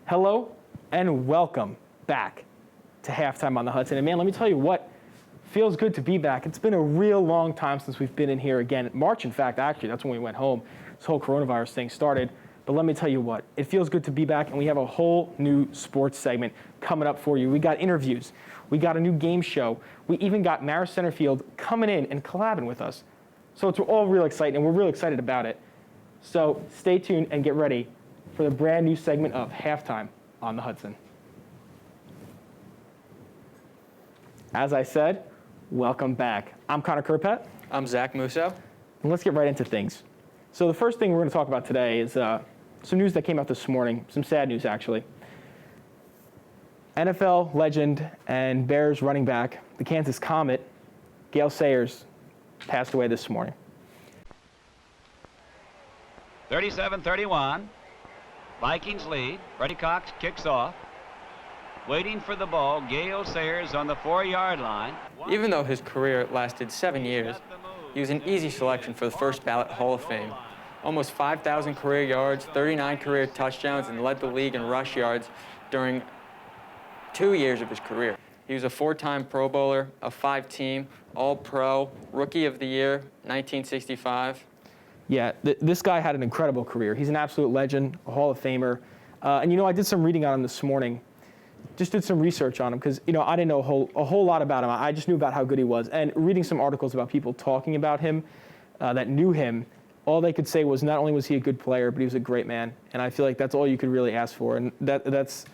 Hello and welcome back to Halftime on the Hudson. And man, let me tell you what, feels good to be back. It's been a real long time since we've been in here again. March, in fact, actually, that's when we went home. This whole coronavirus thing started. But let me tell you what, it feels good to be back, and we have a whole new sports segment coming up for you. We got interviews. We got a new game show. We even got Maris Centerfield coming in and collabing with us. So it's all real exciting, and we're real excited about it. So stay tuned and get ready for the brand new segment of Halftime on the Hudson. As I said, welcome back. I'm Connor Kurpat. I'm Zach Musso. And let's get right into things. So the first thing we're going to talk about today is some news that came out this morning, some sad news actually. NFL legend and Bears running back, the Kansas Comet, Gale Sayers, passed away this morning. 37-31. Vikings lead. Freddie Cox kicks off. Waiting for the ball, Gale Sayers on the 4-yard line. Even though his career lasted 7 years, he was an easy selection for the first ballot Hall of Fame. Almost 5,000 career yards, 39 career touchdowns, and led the league in rush yards during 2 years of his career. He was a 4-time Pro Bowler, a 5-team, All-Pro, Rookie of the Year, 1965. Yeah, this guy had an incredible career. He's an absolute legend, a Hall of Famer. And, you know, I did some reading on him this morning. Just did some research on him because, you know, I didn't know a whole lot about him. I just knew about how good he was. And reading some articles about people talking about him that knew him, all they could say was not only was he a good player, but he was a great man. And I feel like that's all you could really ask for. And that's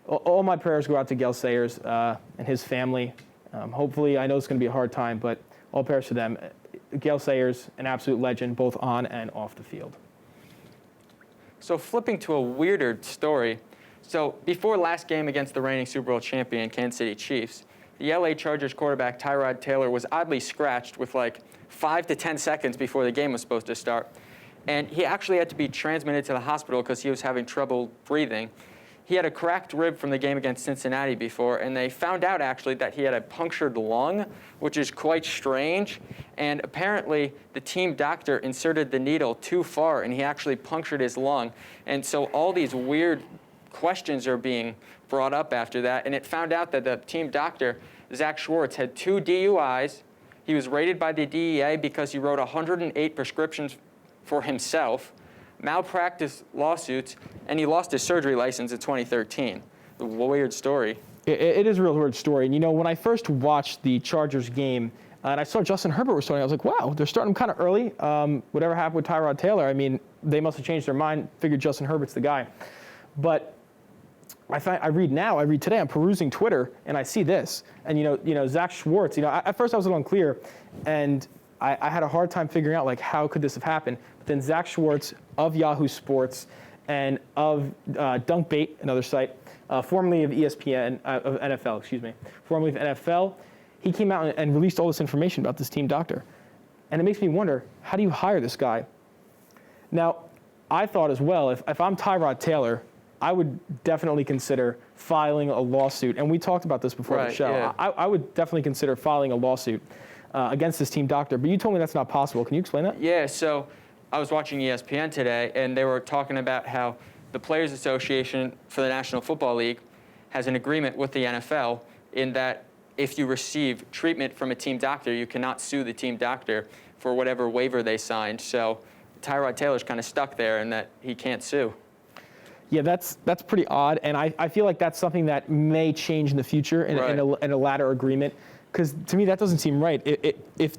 all my prayers go out to Gale Sayers and his family. Hopefully, I know it's going to be a hard time, but all prayers to them. Gale Sayers, an absolute legend, both on and off the field. So flipping to a weirder story. So before last game against the reigning Super Bowl champion Kansas City Chiefs, the LA Chargers quarterback Tyrod Taylor was oddly scratched with like 5 to 10 seconds before the game was supposed to start. And he actually had to be transmitted to the hospital because he was having trouble breathing. He had a cracked rib from the game against Cincinnati before, and they found out actually that he had a punctured lung, which is quite strange. And apparently the team doctor inserted the needle too far, and he actually punctured his lung. And so all these weird questions are being brought up after that. And it found out that the team doctor, Zach Schwartz, had 2 DUIs. He was raided by the DEA because he wrote 108 prescriptions for himself, malpractice lawsuits, and he lost his surgery license in 2013. A weird story. It is a real weird story. And, you know, when I first watched the Chargers game, and I saw Justin Herbert was starting, I was like, wow, they're starting him kind of early. Whatever happened with Tyrod Taylor, I mean, they must have changed their mind, figured Justin Herbert's the guy. But I read today, I'm perusing Twitter, and I see this. And, you know, Zach Schwartz, you know, at first I was a little unclear, and I had a hard time figuring out, like, how could this have happened? But then Zach Schwartz of Yahoo Sports and of Dunkbait, another site, formerly of ESPN, of NFL, formerly of NFL, he came out and released all this information about this team doctor. And it makes me wonder, how do you hire this guy? Now, I thought as well, if I'm Tyrod Taylor, I would definitely consider filing a lawsuit. And we talked about this before the show. Yeah. I would definitely consider filing a lawsuit against this team doctor. But you told me that's not possible. Can you explain that? Yeah, so I was watching ESPN today, and they were talking about how the Players Association for the National Football League has an agreement with the NFL in that if you receive treatment from a team doctor, you cannot sue the team doctor for whatever waiver they signed. So Tyrod Taylor's kind of stuck there in that he can't sue. Yeah, that's pretty odd, and I feel like that's something that may change in the future in a latter agreement, because to me that doesn't seem right. If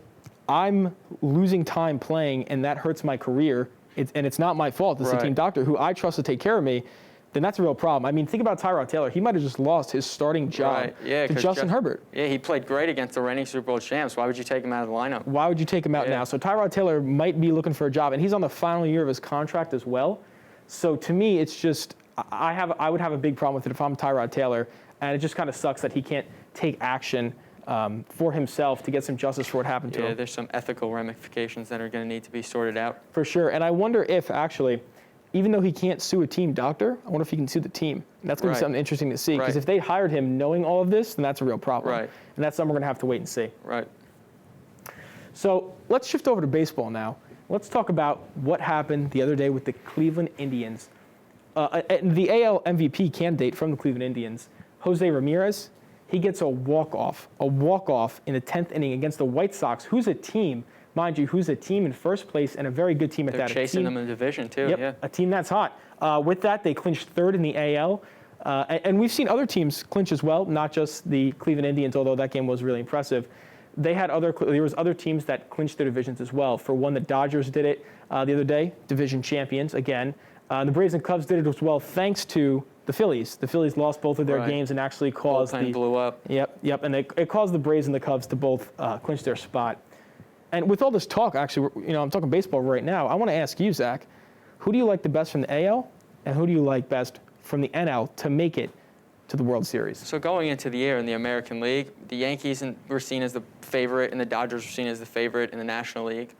I'm losing time playing and that hurts my career, and it's not my fault, it's the team doctor who I trust to take care of me, then that's a real problem. I mean, think about Tyrod Taylor. He might have just lost his starting job to Justin Herbert. Yeah, he played great against the reigning Super Bowl champs. Why would you take him out of the lineup? Why would you take him out now? So Tyrod Taylor might be looking for a job, and he's on the final year of his contract as well. So to me, it's just, I would have a big problem with it if I'm Tyrod Taylor, and it just kind of sucks that he can't take action for himself to get some justice for what happened to him. Yeah, there's some ethical ramifications that are going to need to be sorted out. For sure, and I wonder if actually, even though he can't sue a team doctor, I wonder if he can sue the team. And that's going to be something interesting to see, because if they hired him knowing all of this, then that's a real problem. And that's something we're going to have to wait and see. So let's shift over to baseball now. Let's talk about what happened the other day with the Cleveland Indians. And the AL MVP candidate from the Cleveland Indians, Jose Ramirez, he gets a walk-off in the 10th inning against the White Sox, who's a team, mind you, who's a team in first place and a very good team at that. They're chasing them in the division, too. Yep, yeah. a team that's hot. With that, they clinched third in the AL. And we've seen other teams clinch as well, not just the Cleveland Indians, although that game was really impressive. There was other teams that clinched their divisions as well. For one, the Dodgers did it the other day, division champions again. The Braves and Cubs did it as well, thanks to the Phillies. The Phillies lost both of their games and actually caused Bullpen blew up. Yep, and it caused the Braves and the Cubs to both clinch their spot. And with all this talk, actually, I'm talking baseball right now. I want to ask you, Zach, who do you like the best from the AL, and who do you like best from the NL to make it to the World Series? So going into the year in the American League, the Yankees were seen as the favorite, and the Dodgers were seen as the favorite in the National League.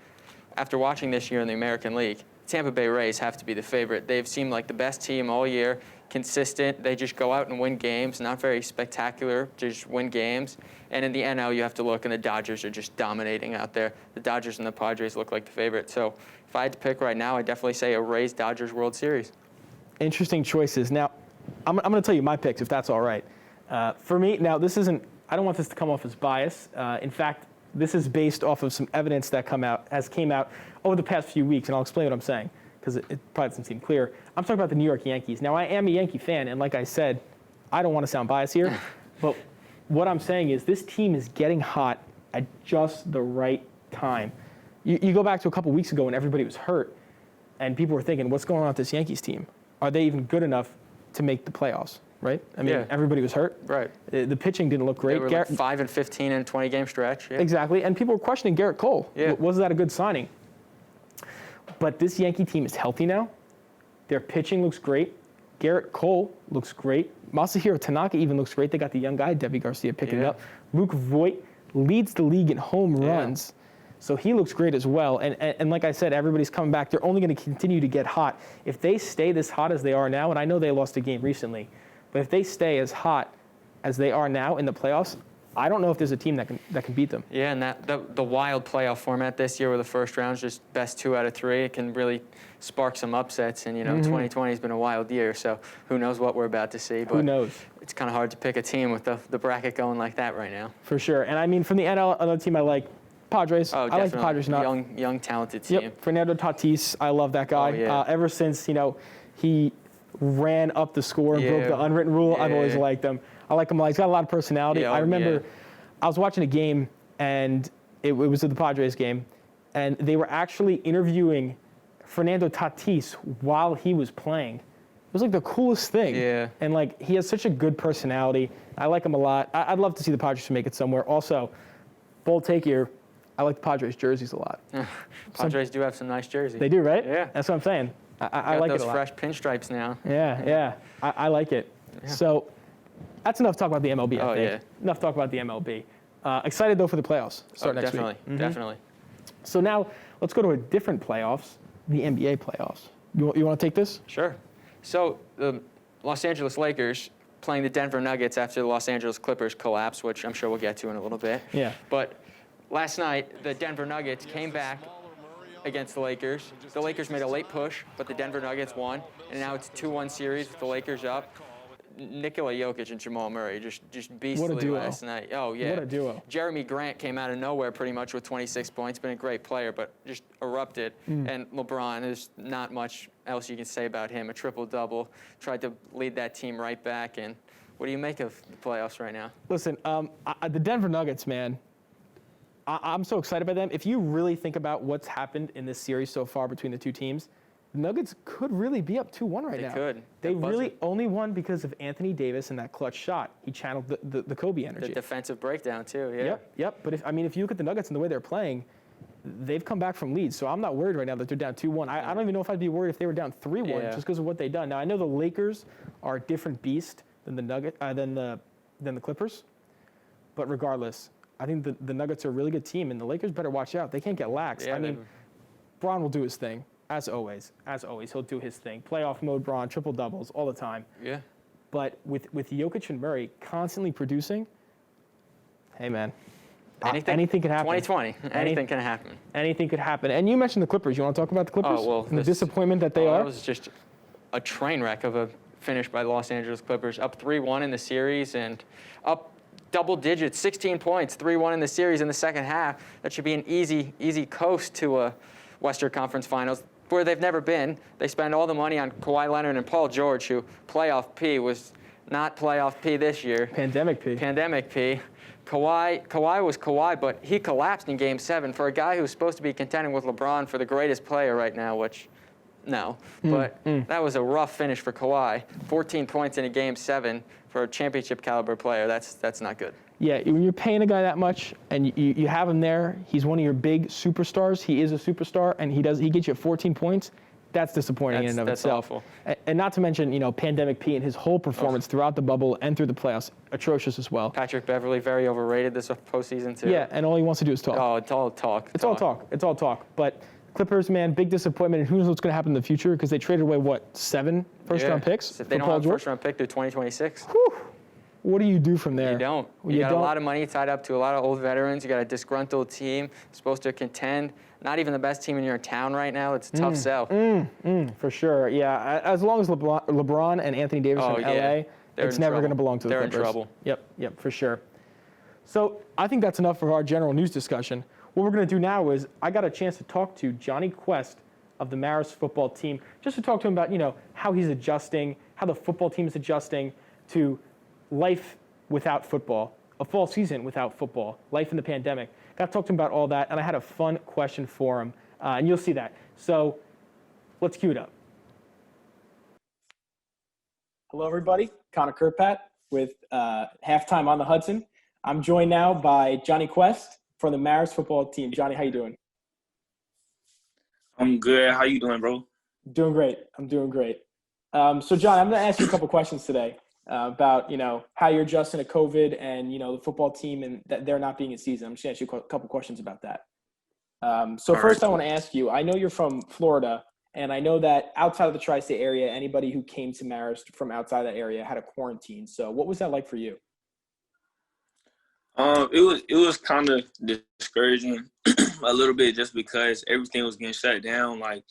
After watching this year in the American League, Tampa Bay Rays have to be the favorite. They've seemed like the best team all year, consistent. They just go out and win games, not very spectacular, just win games. And in the NL, you have to look, and the Dodgers are just dominating out there. The Dodgers and the Padres look like the favorite. So if I had to pick right now, I'd definitely say a Rays-Dodgers World Series. Interesting choices. Now, I'm going to tell you my picks, if that's all right. For me, now, I don't want this to come off as bias. In fact, this is based off of some evidence that came out over the past few weeks, and I'll explain what I'm saying, because it probably doesn't seem clear. I'm talking about the New York Yankees. Now, I am a Yankee fan, and like I said, I don't want to sound biased here, but what I'm saying is this team is getting hot at just the right time. You go back to a couple weeks ago when everybody was hurt, and people were thinking, what's going on with this Yankees team? Are they even good enough to make the playoffs, right? I mean, everybody was hurt. Right. The pitching didn't look great. They were like 5-15 in a 20-game stretch. Yeah. Exactly, and people were questioning Garrett Cole. Yeah. Was that a good signing? But this Yankee team is healthy now. Their pitching looks great. Garrett Cole looks great. Masahiro Tanaka even looks great. They got the young guy, Debbie Garcia, picking up. Luke Voigt leads the league in home runs. So he looks great as well. And like I said, everybody's coming back. They're only going to continue to get hot. If they stay this hot as they are now, and I know they lost a game recently, but if they stay as hot as they are now in the playoffs, I don't know if there's a team that can beat them. Yeah, and the wild playoff format this year where the first round's just best 2 out of 3, it can really spark some upsets. And, 2020 has been a wild year, so who knows what we're about to see. But who knows? It's kind of hard to pick a team with the bracket going like that right now. For sure. And, I mean, from the NL, another team I like, Padres. Oh, definitely. I like the Padres. Young, talented team. Yep, Fernando Tatis. I love that guy. Oh, yeah. Ever since, he ran up the score and broke the unwritten rule, I've always liked him. I like him a lot. He's got a lot of personality. I remember I was watching a game, and it was the Padres game, and they were actually interviewing Fernando Tatis while he was playing. It was like the coolest thing. Yeah. And he has such a good personality. I like him a lot. I'd love to see the Padres to make it somewhere. Also, bold take here, I like the Padres jerseys a lot. Padres do have some nice jerseys. They do, right? Yeah. That's what I'm saying. I like it a lot. Those fresh pinstripes now. Yeah. I like it. Yeah. So that's enough talk about the MLB, I think. Yeah. Enough talk about the MLB. Excited, though, for the playoffs. Start next week. Definitely. So now let's go to a different playoffs, the NBA playoffs. You want to take this? Sure. So the Los Angeles Lakers playing the Denver Nuggets after the Los Angeles Clippers collapse, which I'm sure we'll get to in a little bit. Yeah. But last night, the Denver Nuggets came back against the Lakers. The Lakers made a late push, but the Denver Nuggets won, and now it's a 2-1 series with the Lakers up. Nikola Jokic and Jamal Murray just beastly last night. Oh, yeah. What a duo. Jeremy Grant came out of nowhere pretty much with 26 points. Been a great player, but just erupted. And LeBron, there's not much else you can say about him. A triple-double. Tried to lead that team right back. And what do you make of the playoffs right now? Listen, the Denver Nuggets, man, I'm so excited by them. If you really think about what's happened in this series so far between the two teams, the Nuggets could really be up 2-1 right now. They could. They really only won because of Anthony Davis and that clutch shot. He channeled the Kobe energy. The defensive breakdown, too, yeah. Yep. But if you look at the Nuggets and the way they're playing, they've come back from leads. So I'm not worried right now that they're down 2-1. I don't even know if I'd be worried if they were down 3-1 just because of what they've done. Now, I know the Lakers are a different beast than the Clippers. But regardless, I think the Nuggets are a really good team, and the Lakers better watch out. They can't get lax. Yeah, I mean, Bron will do his thing. As always, he'll do his thing. Playoff mode, Bron, triple doubles all the time. Yeah. But with Jokic and Murray constantly producing, hey man, anything could happen. 2020, anything can happen. Anything could happen. And you mentioned the Clippers. You want to talk about the Clippers? Oh well, and the disappointment that they are. That was just a train wreck of a finish by Los Angeles Clippers, up 3-1 in the series and up double digits, 16 points, 3-1 in the series in the second half. That should be an easy coast to a Western Conference Finals, where they've never been. They spend all the money on Kawhi Leonard and Paul George, who playoff P was not playoff P this year. Pandemic P. Pandemic P. Kawhi was Kawhi, but he collapsed in Game 7 for a guy who's supposed to be contending with LeBron for the greatest player right now, which, no. But that was a rough finish for Kawhi. 14 points in a Game 7 for a championship caliber player. That's not good. Yeah, when you're paying a guy that much and you have him there, he's one of your big superstars. He is a superstar, and he gets you 14 points. That's disappointing in and of itself. Awful. And not to mention, Pandemic P and his whole performance throughout the bubble and through the playoffs, atrocious as well. Patrick Beverley, very overrated this postseason too. Yeah, and all he wants to do is talk. Oh, it's all talk. It's all talk. It's all talk. But Clippers, man, big disappointment, and who knows what's going to happen in the future because they traded away, 7 first-round picks They for don't Paul have a George? first-round pick through 2026. Whew. What do you do from there? You don't. You got a lot of money tied up to a lot of old veterans. You got a disgruntled team supposed to contend. Not even the best team in your town right now. It's a tough sell. For sure, yeah. As long as LeBron and Anthony Davis are in LA, it's never going to belong to the Clippers. They're in trouble. Yep, for sure. So I think that's enough for our general news discussion. What we're going to do now is I got a chance to talk to Johnny Quest of the Marist football team, just to talk to him about, how he's adjusting, how the football team is adjusting to life without football, a fall season without football, life in the pandemic. Got to talk to him about all that, and I had a fun question for him, and you'll see that. So let's cue it up. Hello, everybody. Connor Kurpat with Halftime on the Hudson. I'm joined now by Johnny Quest from the Marist football team. Johnny, how you doing? I'm good. How you doing, bro? Doing great. I'm doing great. So, John, I'm going to ask you a couple questions today about, how you're adjusting to COVID and, the football team and that they're not being in season. I'm just going to ask you a couple questions about that. First, I want to ask you, I know you're from Florida, and I know that outside of the tri-state area, anybody who came to Marist from outside that area had a quarantine. So what was that like for you? It was kind of discouraging a little bit just because everything was getting shut down, like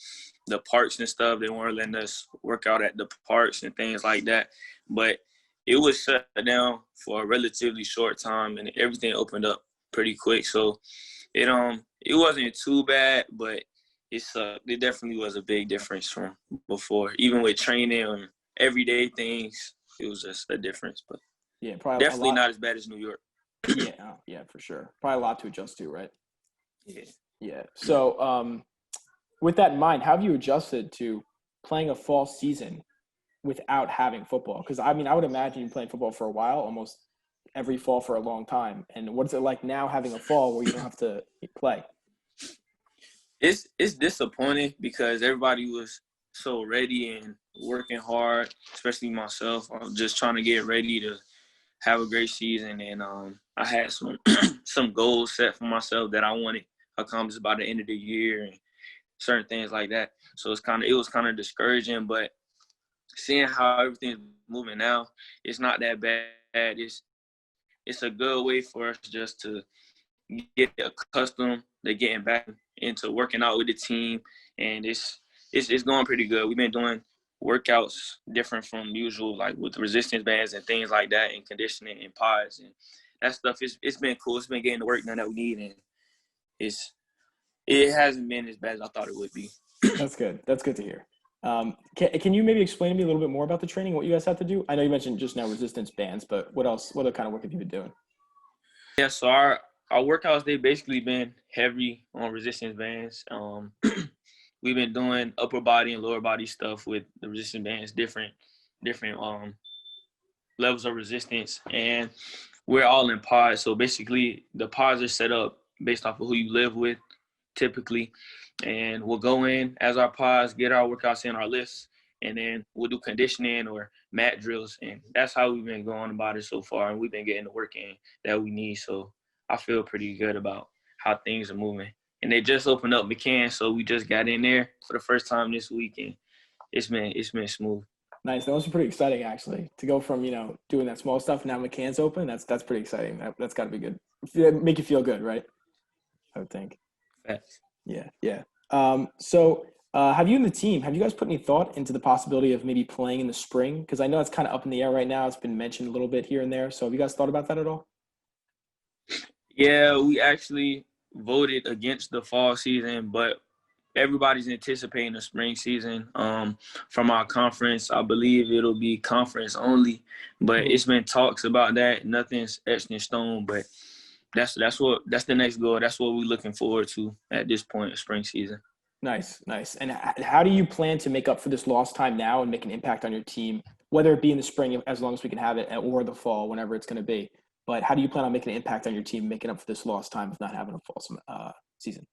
the parks and stuff. They weren't letting us work out at the parks and things like that. But it was shut down for a relatively short time, and everything opened up pretty quick. So it wasn't too bad, but it sucked. It definitely was a big difference from before. Even with training and everyday things, it was just a difference. But yeah, probably definitely not as bad as New York. Yeah, for sure. Probably a lot to adjust to, right? Yeah. So with that in mind, how have you adjusted to playing a fall season without having football? Because, I would imagine you playing football for a while, almost every fall for a long time. And what's it like now having a fall where you don't have to play? It's disappointing because everybody was so ready and working hard, especially myself. I'm just trying to get ready to have a great season, and I had some goals set for myself that I wanted accomplished by the end of the year and certain things like that. So it was kind of discouraging, but seeing how everything's moving now, it's not that bad. It's a good way for us just to get accustomed to getting back into working out with the team, and it's going pretty good. We've been doing workouts different from usual, like with resistance bands and things like that, and conditioning and pods and that stuff. It's been cool. It's been getting the work done that we need, and it hasn't been as bad as I thought it would be. That's good. That's good to hear. Can you maybe explain to me a little bit more about the training, what you guys have to do? I know you mentioned just now resistance bands, but what else? What other kind of work have you been doing? Yeah, so our workouts, they've basically been heavy on resistance bands. We've been doing upper body and lower body stuff with the resistance bands, different levels of resistance, and we're all in pods. So basically, the pods are set up based off of who you live with, typically, and we'll go in as our pods, get our workouts in, our lifts, and then we'll do conditioning or mat drills, and that's how we've been going about it so far, and we've been getting the work in that we need. So I feel pretty good about how things are moving. And they just opened up McCann, so we just got in there for the first time this week, and it's been smooth. Nice. That was pretty exciting, actually, to go from doing that small stuff. Now McCann's open. That's pretty exciting. That's got to be good. Make you feel good, right? I would think. Facts. Yeah. So Have you and the team, have you guys put any thought into the possibility of maybe playing in the spring? Because I know it's kind of up in the air right now. It's been mentioned a little bit here and there. So have you guys thought about that at all? Yeah, we actually voted against the fall season, but everybody's anticipating the spring season. From our conference, I believe it'll be conference only, but Mhm. it's been talks about that. Nothing's etched in stone, but that's the next goal. That's what we're looking forward to at this point of spring season. Nice, nice. And how do you plan to make up for this lost time now and make an impact on your team, whether it be in the spring, as long as we can have it, or the fall, whenever it's going to be? But how do you plan on making an impact on your team, making up for this lost time of not having a fall season?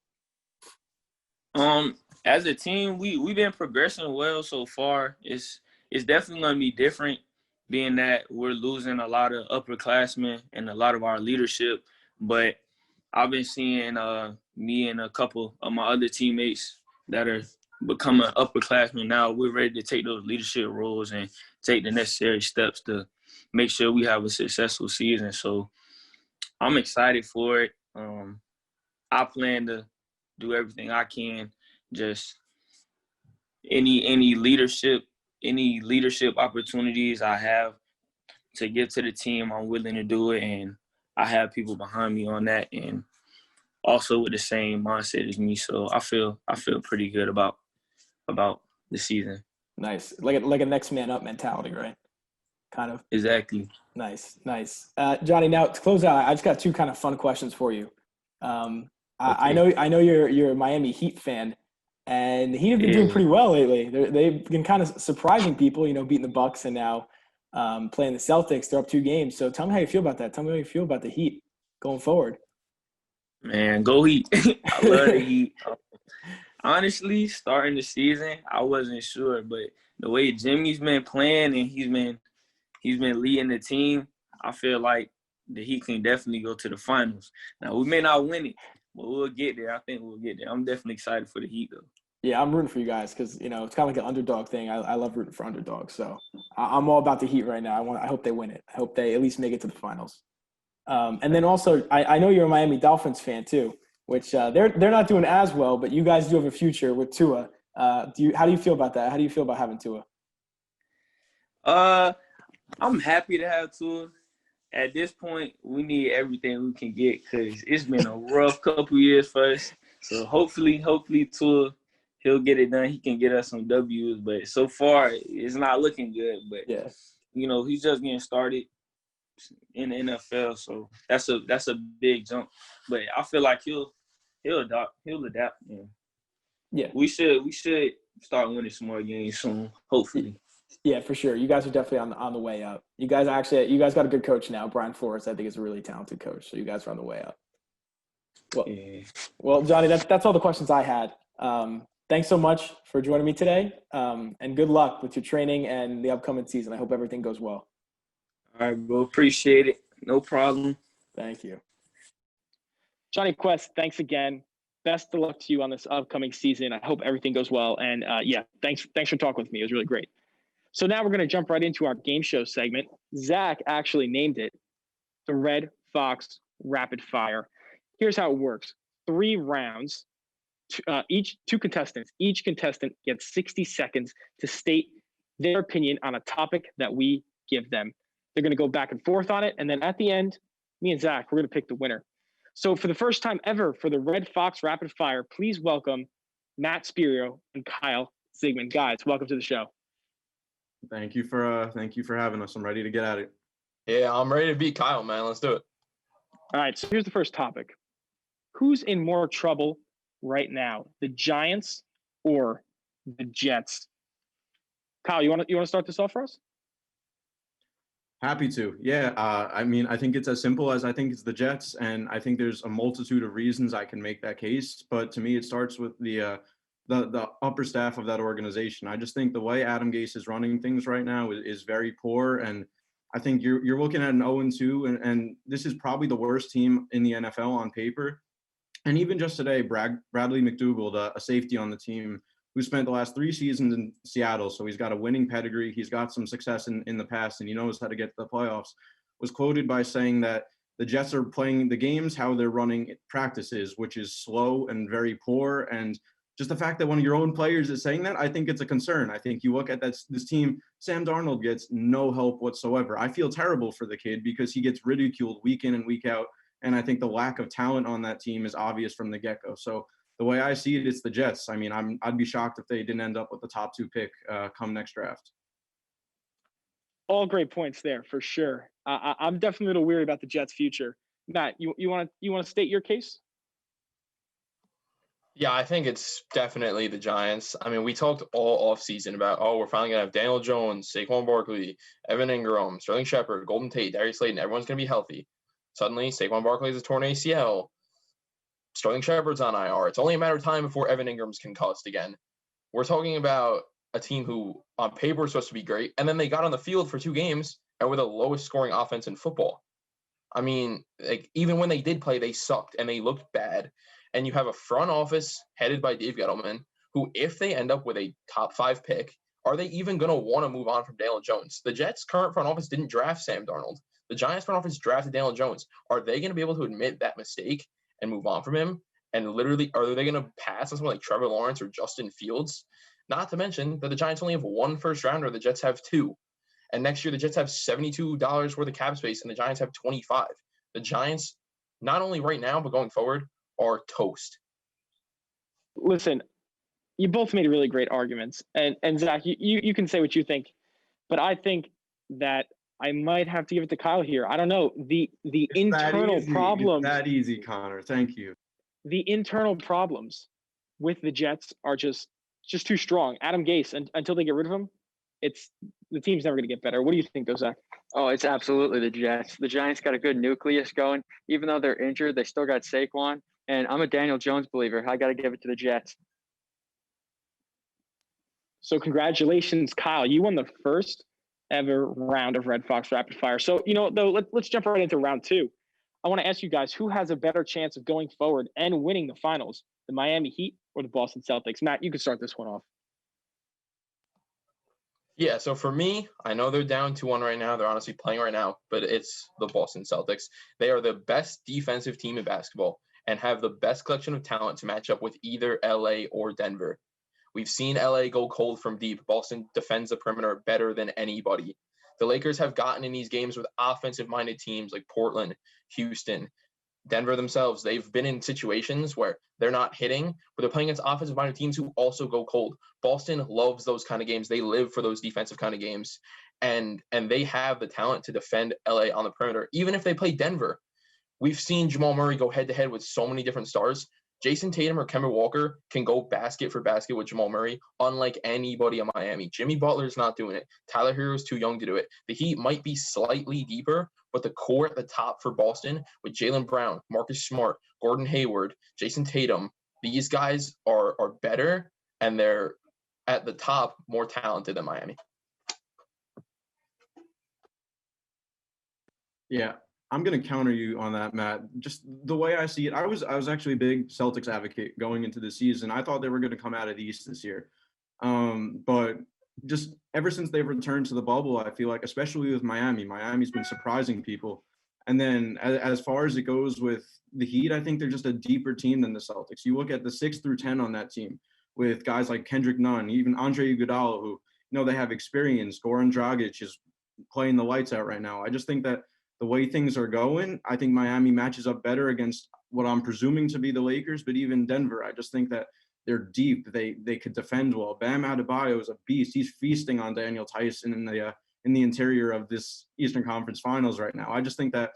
As a team, we've been progressing well so far. It's definitely gonna be different, being that we're losing a lot of upperclassmen and a lot of our leadership. But I've been seeing me and a couple of my other teammates that are becoming upperclassmen now. We're ready to take those leadership roles and take the necessary steps to make sure we have a successful season. So I'm excited for it. I plan to do everything I can. Just any leadership opportunities I have to give to the team, I'm willing to do it, and I have people behind me on that, and also with the same mindset as me. So I feel pretty good about the season. Nice, like a next man up mentality, right? Kind of. Exactly. Nice, nice. Johnny, now to close out, I just got two kind of fun questions for you. Okay. I know you're a Miami Heat fan, and the Heat have been doing Yeah. pretty well lately. They've been kind of surprising people, beating the Bucks and now playing the Celtics. They're up 2 games. So tell me how you feel about that. Tell me how you feel about the Heat going forward. Man, go Heat. I love the Heat. Honestly, starting the season, I wasn't sure, but the way Jimmy's been playing and he's been leading the team, I feel like the Heat can definitely go to the finals. Now, we may not win it, but we'll get there. I think we'll get there. I'm definitely excited for the Heat, though. Yeah, I'm rooting for you guys because it's kind of like an underdog thing. I love rooting for underdogs, so I'm all about the Heat right now. I hope they win it. I hope they at least make it to the finals. And then also, I know you're a Miami Dolphins fan too, which they're not doing as well, but you guys do have a future with Tua. How do you feel about that? How do you feel about having Tua? Uh, I'm happy to have Tua. At this point, we need everything we can get because it's been a rough couple years for us. So hopefully Tua, he'll get it done. He can get us some W's, but so far it's not looking good. But Yeah, he's just getting started in the NFL, so that's a big jump. But I feel like he'll adapt. And yeah, we should start winning some more games soon. Hopefully. yeah, for sure. You guys are definitely on the way up. You guys got a good coach now. Brian Flores, I think, is a really talented coach. So you guys are on the way up. Well, Yeah. well, Johnny, that's all the questions I had. Thanks so much for joining me today, and good luck with your training and the upcoming season. I hope everything goes well. All right, bro. Appreciate it. No problem. Thank you. Johnny Quest, thanks again. Best of luck to you on this upcoming season. I hope everything goes well. And yeah, thanks for talking with me. It was really great. So now we're going to jump right into our game show segment. Zach actually named it the Red Fox Rapid Fire. Here's how it works: 3 rounds, two contestants. Each contestant gets 60 seconds to state their opinion on a topic that we give them. They're going to go back and forth on it, and then at the end, me and Zach, we're going to pick the winner. So for the first time ever for the Red Fox Rapid Fire, please welcome Matt Spirio and Kyle Zigman. Guys, welcome to the show. Thank you for having us. I'm ready to get at it. Yeah, I'm ready to beat Kyle, man. Let's do it. All right, so here's the first topic. Who's in more trouble right now, the Giants or the Jets? Kyle, you want to start this off for us? Happy to. Yeah. I think it's as simple as I think it's the Jets, and I think there's a multitude of reasons I can make that case. But to me, it starts with the upper staff of that organization. I just think the way Adam Gase is running things right now is very poor, and I think you're looking at an 0-2, and this is probably the worst team in the NFL on paper. And even just today, Bradley McDougald, a safety on the team, who spent the last 3 seasons in Seattle, so he's got a winning pedigree. He's got some success in the past, and he knows how to get to the playoffs, was quoted by saying that the Jets are playing the games how they're running practices, which is slow and very poor. And just the fact that one of your own players is saying that, I think it's a concern. I think you look at this team, Sam Darnold gets no help whatsoever. I feel terrible for the kid because he gets ridiculed week in and week out. And I think the lack of talent on that team is obvious from the get-go. So the way I see it, it's the Jets. I mean, I'd be shocked if they didn't end up with the top 2 pick come next draft. All great points there for sure. I'm definitely a little weary about the Jets' future. Matt, you want to state your case? Yeah, I think it's definitely the Giants. I mean, we talked all offseason about, we're finally going to have Daniel Jones, Saquon Barkley, Evan Ingram, Sterling Shepard, Golden Tate, Darius Slayton. Everyone's going to be healthy. Suddenly, Saquon Barkley has a torn ACL. Sterling Shepard's on IR. It's only a matter of time before Evan Ingram's concussed again. We're talking about a team who, on paper, is supposed to be great, and then they got on the field for 2 games and were the lowest scoring offense in football. I mean, like, even when they did play, they sucked and they looked bad. And you have a front office headed by Dave Gettleman, who, if they end up with a top 5 pick, are they even going to want to move on from Daniel Jones? The Jets' current front office didn't draft Sam Darnold. The Giants' front office drafted Daniel Jones. Are they going to be able to admit that mistake and move on from him? And literally, are they going to pass on someone like Trevor Lawrence or Justin Fields? Not to mention that the Giants only have 1 first-rounder. The Jets have 2. And next year, the Jets have $72 worth of cap space, and the Giants have 25. The Giants, not only right now, but going forward, are toast. Listen, you both made really great arguments, and Zach, you can say what you think, but I think that I might have to give it to Kyle here. I don't know, the internal problems. It's that easy, Connor. Thank you. The internal problems with the Jets are just too strong. Adam Gase, until they get rid of him, the team's never going to get better. What do you think, though, Zach? Oh, it's absolutely the Jets. The Giants got a good nucleus going. Even though they're injured, they still got Saquon. And I'm a Daniel Jones believer. I got to give it to the Jets. So congratulations, Kyle. You won the first ever round of Red Fox Rapid Fire. So, though, let's jump right into round 2. I want to ask you guys, who has a better chance of going forward and winning the finals, the Miami Heat or the Boston Celtics? Matt, you can start this one off. Yeah, so for me, I know they're down 2-1 right now. They're honestly playing right now, but it's the Boston Celtics. They are the best defensive team in basketball and have the best collection of talent to match up with either LA or Denver. We've seen LA go cold from deep. Boston defends the perimeter better than anybody. The Lakers have gotten in these games with offensive-minded teams like Portland, Houston, Denver themselves. They've been in situations where they're not hitting, but they're playing against offensive-minded teams who also go cold. Boston loves those kind of games. They live for those defensive kind of games, and they have the talent to defend LA on the perimeter, even if they play Denver. We've seen Jamal Murray go head-to-head with so many different stars. Jason Tatum or Kemba Walker can go basket for basket with Jamal Murray, unlike anybody in Miami. Jimmy Butler's not doing it. Tyler Hero's too young to do it. The Heat might be slightly deeper, but the core at the top for Boston with Jaylen Brown, Marcus Smart, Gordon Hayward, Jason Tatum, these guys are better, and they're at the top more talented than Miami. Yeah, I'm going to counter you on that, Matt. Just the way I see it, I was actually a big Celtics advocate going into the season. I thought they were going to come out of the East this year. But just ever since they've returned to the bubble, I feel like, especially with Miami's been surprising people. And then as far as it goes with the Heat, I think they're just a deeper team than the Celtics. You look at the 6 through 10 on that team with guys like Kendrick Nunn, even Andre Iguodala, who, they have experience. Goran Dragic is playing the lights out right now. I just think that the way things are going, I think Miami matches up better against what I'm presuming to be the Lakers, but even Denver. I just think that they're deep. They could defend well. Bam Adebayo is a beast. He's feasting on Daniel Tyson in the interior of this Eastern Conference Finals right now. I just think that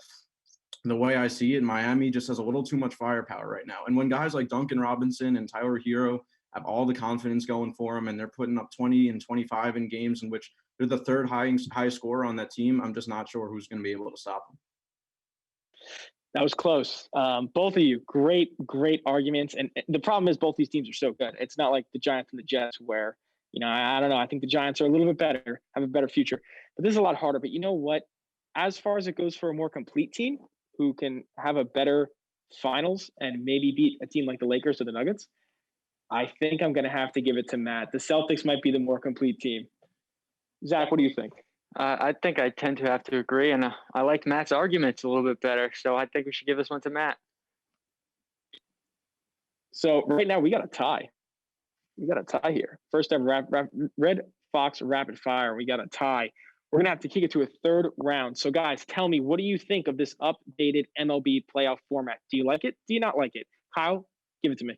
the way I see it, Miami just has a little too much firepower right now. And when guys like Duncan Robinson and Tyler Hero have all the confidence going for them, and they're putting up 20 and 25 in games in which they're the third high scorer on that team, I'm just not sure who's going to be able to stop them. That was close. Both of you, great arguments. And the problem is both these teams are so good. It's not like the Giants and the Jets where, I don't know. I think the Giants are a little bit better, have a better future. But this is a lot harder. But you know what? As far as it goes for a more complete team who can have a better finals and maybe beat a team like the Lakers or the Nuggets, I think I'm going to have to give it to Matt. The Celtics might be the more complete team. Zach, what do you think? I think I tend to have to agree, and I like Matt's arguments a little bit better, so I think we should give this one to Matt. So right now we got a tie. We got a tie here. First ever Red Fox Rapid Fire. We got a tie. We're going to have to kick it to a third round. So, guys, tell me, what do you think of this updated MLB playoff format? Do you like it? Do you not like it? Kyle, give it to me.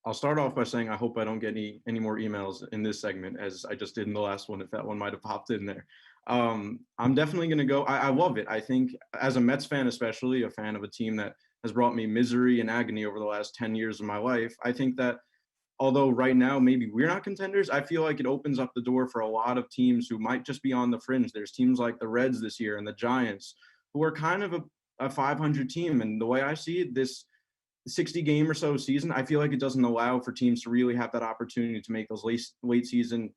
I'll start off by saying I hope I don't get any more emails in this segment, as I just did in the last one, if that one might have popped in there. I'm definitely going to go. I love it. I think as a Mets fan, especially a fan of a team that has brought me misery and agony over the last 10 years of my life, I think that although right now maybe we're not contenders, I feel like it opens up the door for a lot of teams who might just be on the fringe. There's teams like the Reds this year and the Giants who are kind of a 500 team. And the way I see it, this 60 game or so season, I feel like it doesn't allow for teams to really have that opportunity to make those late season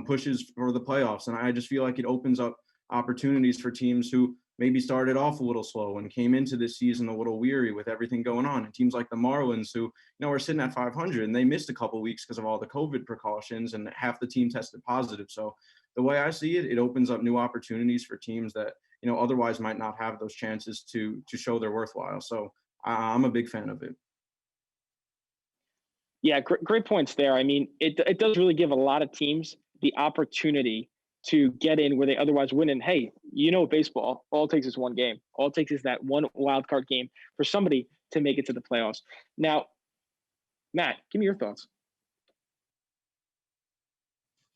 pushes for the playoffs. And I just feel like it opens up opportunities for teams who maybe started off a little slow and came into this season a little weary with everything going on. And teams like the Marlins, who, are sitting at 500 and they missed a couple weeks because of all the COVID precautions and half the team tested positive. So the way I see it, it opens up new opportunities for teams that, otherwise might not have those chances to show they're worthwhile. So I'm a big fan of it. Yeah, great points there. I mean, it does really give a lot of teams the opportunity to get in where they otherwise wouldn't. And hey, baseball, all it takes is one game. All it takes is that one wild card game for somebody to make it to the playoffs. Now, Matt, give me your thoughts.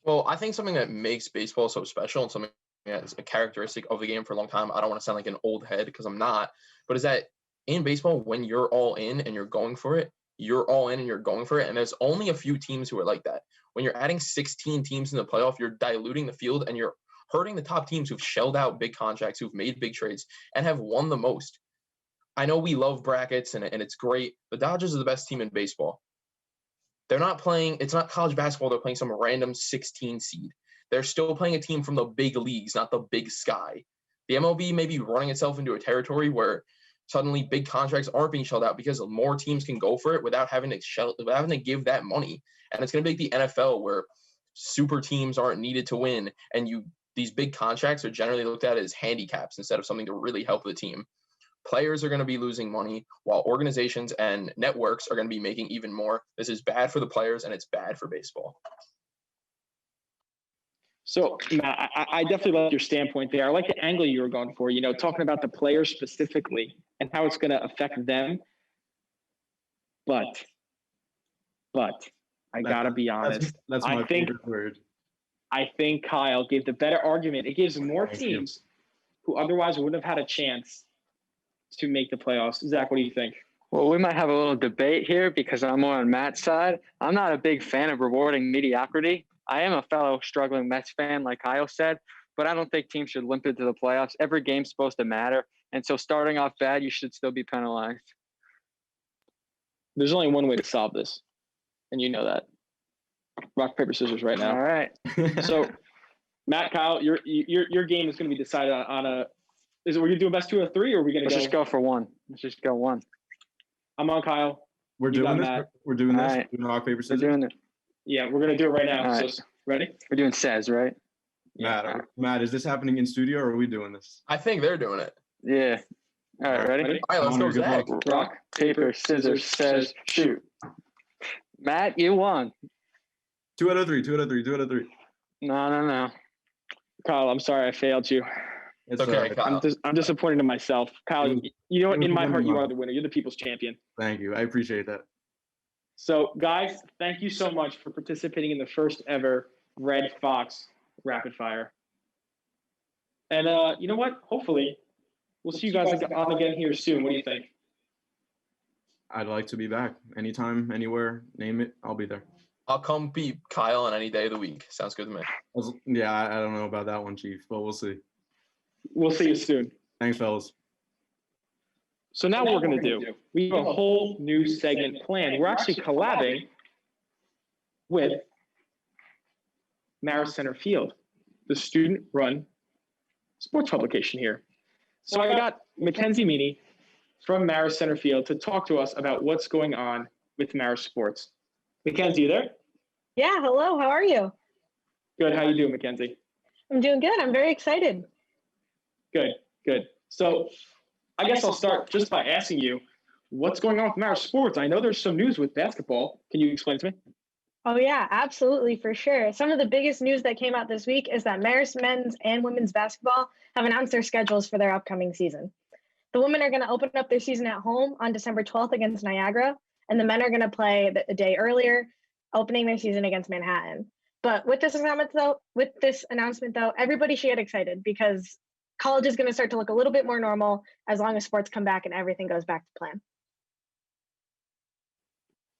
Well, I think something that makes baseball so special and something that's a characteristic of the game for a long time, I don't want to sound like an old head because I'm not, but is that in baseball, when you're all in and you're going for it, you're all in and you're going for it. And there's only a few teams who are like that. When you're adding 16 teams in the playoff, you're diluting the field and you're hurting the top teams who've shelled out big contracts, who've made big trades and have won the most. I know we love brackets and it's great. The Dodgers are the best team in baseball. They're not playing, it's not college basketball. They're playing some random 16 seed. They're still playing a team from the big leagues, not the big sky. The MLB may be running itself into a territory where suddenly big contracts aren't being shelled out because more teams can go for it without having to give that money. And it's going to be like the NFL where super teams aren't needed to win. And these big contracts are generally looked at as handicaps instead of something to really help the team. Players are going to be losing money while organizations and networks are going to be making even more. This is bad for the players and it's bad for baseball. So, Matt, I definitely like your standpoint there. I like the angle you were going for, talking about the players specifically and how it's going to affect them. But I got to be honest. That's my favorite word. I think Kyle gave the better argument. It gives more teams who otherwise wouldn't have had a chance to make the playoffs. Zach, what do you think? Well, we might have a little debate here because I'm more on Matt's side. I'm not a big fan of rewarding mediocrity. I am a fellow struggling Mets fan, like Kyle said, but I don't think teams should limp into the playoffs. Every game's supposed to matter. And so starting off bad, you should still be penalized. There's only one way to solve this, and you know that. Rock, paper, scissors right now. All right. So, Matt, Kyle, your game is going to be decided on a – is it we're going to do a best 2 or 3, or are we going to Let's just go for one. Let's just go one. I'm on Kyle. We're doing this? Matt. We're doing this? Right. We're doing rock, paper, scissors? We're doing it. Yeah, we're going to do it right now. Right. So, ready? We're doing says, right? Matt, is this happening in studio or are we doing this? I think they're doing it. Yeah. All right, ready? All right, let's go, Good Zach. luck. Rock, Paper, scissors, says, shoot. Matt, you won. 2 out of 3. No. Kyle, I'm sorry I failed you. It's okay, Kyle. I'm disappointed in myself. Kyle, you know what? In my heart, you are the winner. You're the people's champion. Thank you. I appreciate that. So, guys, thank you so much for participating in the first ever Red Fox Rapid Fire. And you know what? Hopefully, we'll see you guys on again here soon. What do you think? I'd like to be back. Anytime, anywhere, name it, I'll be there. I'll come beat Kyle on any day of the week. Sounds good to me. I don't know about that one, Chief, but we'll see. We'll see you soon. Thanks, fellas. So now what we're going to do, we have a whole new segment planned. We're actually collabing with Marist Center Field, the student-run sports publication here. So I got Mackenzie Meany from Marist Center Field to talk to us about what's going on with Marist Sports. Mackenzie, you there? Yeah, hello. How are you? Good. How you doing, Mackenzie? I'm doing good. I'm very excited. Good. So I guess I'll start just by asking you, what's going on with Marist Sports? I know there's some news with basketball. Can you explain to me? Oh yeah, absolutely, for sure. Some of the biggest news that came out this week is that Marist men's and women's basketball have announced their schedules for their upcoming season. The women are going to open up their season at home on December 12th against Niagara, and the men are going to play a day earlier, opening their season against Manhattan. But with this announcement though, everybody should get excited because college is going to start to look a little bit more normal as long as sports come back and everything goes back to plan.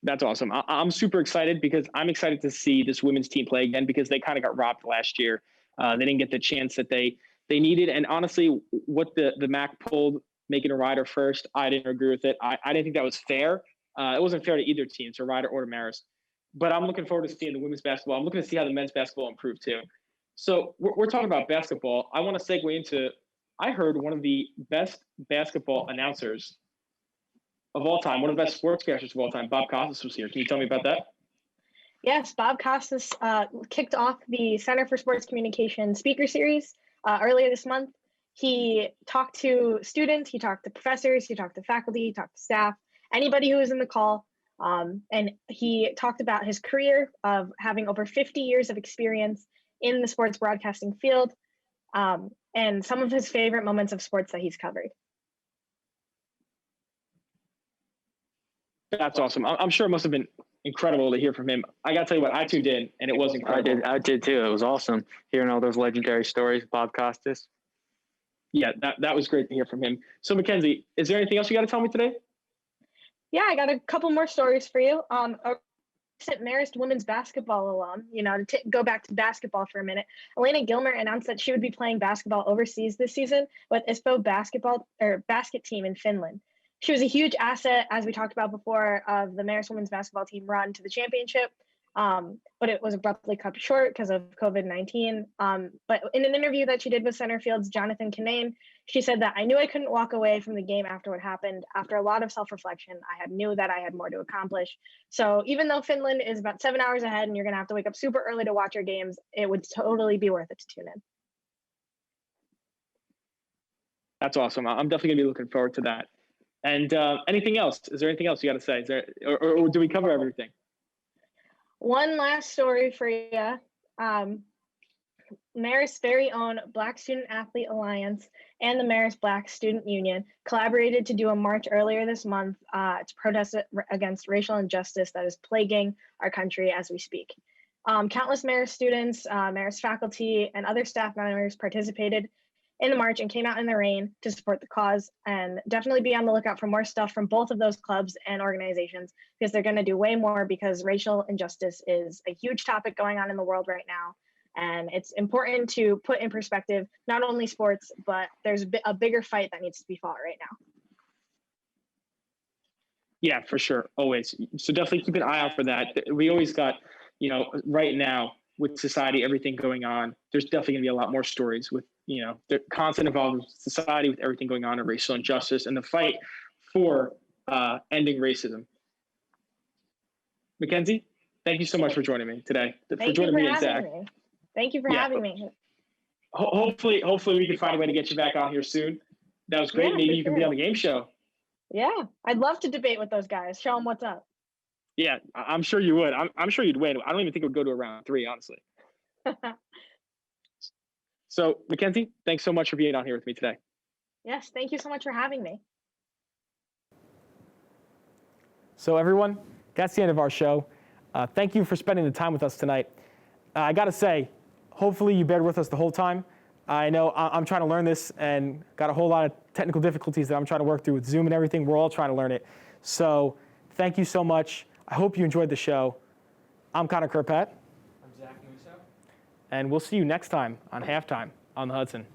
That's awesome. I'm super excited because I'm excited to see this women's team play again because they kind of got robbed last year. They didn't get the chance that they needed. And honestly, what the MAC pulled, making a Rider first, I didn't agree with it. I didn't think that was fair. It wasn't fair to either team, to Rider or to Marist. But I'm looking forward to seeing the women's basketball. I'm looking to see how the men's basketball improve too. So we're talking about basketball. I want to segue into, I heard one of the best basketball announcers of all time, one of the best sportscasters of all time, Bob Costas, was here. Can you tell me about that? Yes, Bob Costas kicked off the Center for Sports Communication speaker series earlier this month. He talked to students, he talked to professors, he talked to faculty, he talked to staff, anybody who was in the call. And he talked about his career of having over 50 years of experience in the sports broadcasting field and some of his favorite moments of sports that he's covered. That's awesome. I'm sure it must have been incredible to hear from him. I got to tell you what, I tuned in, and it was incredible. I did too. It was awesome hearing all those legendary stories, Bob Costas. Yeah, that was great to hear from him. So, Mackenzie, is there anything else you got to tell me today? Yeah, I got a couple more stories for you. A recent Marist women's basketball alum, to go back to basketball for a minute, Elena Gilmer announced that she would be playing basketball overseas this season with Espoo basket team in Finland. She was a huge asset, as we talked about before, of the Marist women's basketball team run to the championship, but it was abruptly cut short because of COVID-19. But in an interview that she did with Centerfield's Jonathan Kinane, she said that I knew I couldn't walk away from the game after what happened. After a lot of self-reflection, I knew that I had more to accomplish. So even though Finland is about 7 hours ahead and you're going to have to wake up super early to watch your games, it would totally be worth it to tune in. That's awesome. I'm definitely going to be looking forward to that. And anything else? Is there anything else you got to say? Is there, or do we cover everything? One last story for you. Marist's very own Black Student Athlete Alliance and the Marist Black Student Union collaborated to do a march earlier this month to protest against racial injustice that is plaguing our country as we speak. Countless Marist students, Marist faculty, and other staff members participated in the march and came out in the rain to support the cause, and definitely be on the lookout for more stuff from both of those clubs and organizations because they're going to do way more because racial injustice is a huge topic going on in the world right now. And it's important to put in perspective, not only sports, but there's a bigger fight that needs to be fought right now. Yeah, for sure. Always. So definitely keep an eye out for that. We always got, right now with society, everything going on, there's definitely going to be a lot more stories with, the constant involvement with society, with everything going on in racial injustice and the fight for ending racism. Mackenzie, thank you so much for joining me today. Thank you for having me. Thank you for having me. Hopefully we can find a way to get you back on here soon. That was great. Yeah, maybe you can be on the game show. Yeah, I'd love to debate with those guys. Show them what's up. Yeah, I'm sure you would. I'm sure you'd win. I don't even think it would go to a round 3, honestly. So, Mackenzie, thanks so much for being on here with me today. Yes, thank you so much for having me. So, everyone, that's the end of our show. Thank you for spending the time with us tonight. I got to say, hopefully you bear with us the whole time. I know I'm trying to learn this and got a whole lot of technical difficulties that I'm trying to work through with Zoom and everything. We're all trying to learn it. So, thank you so much. I hope you enjoyed the show. I'm Connor Kurpat. I'm Zach Musso. And we'll see you next time on Halftime on the Hudson.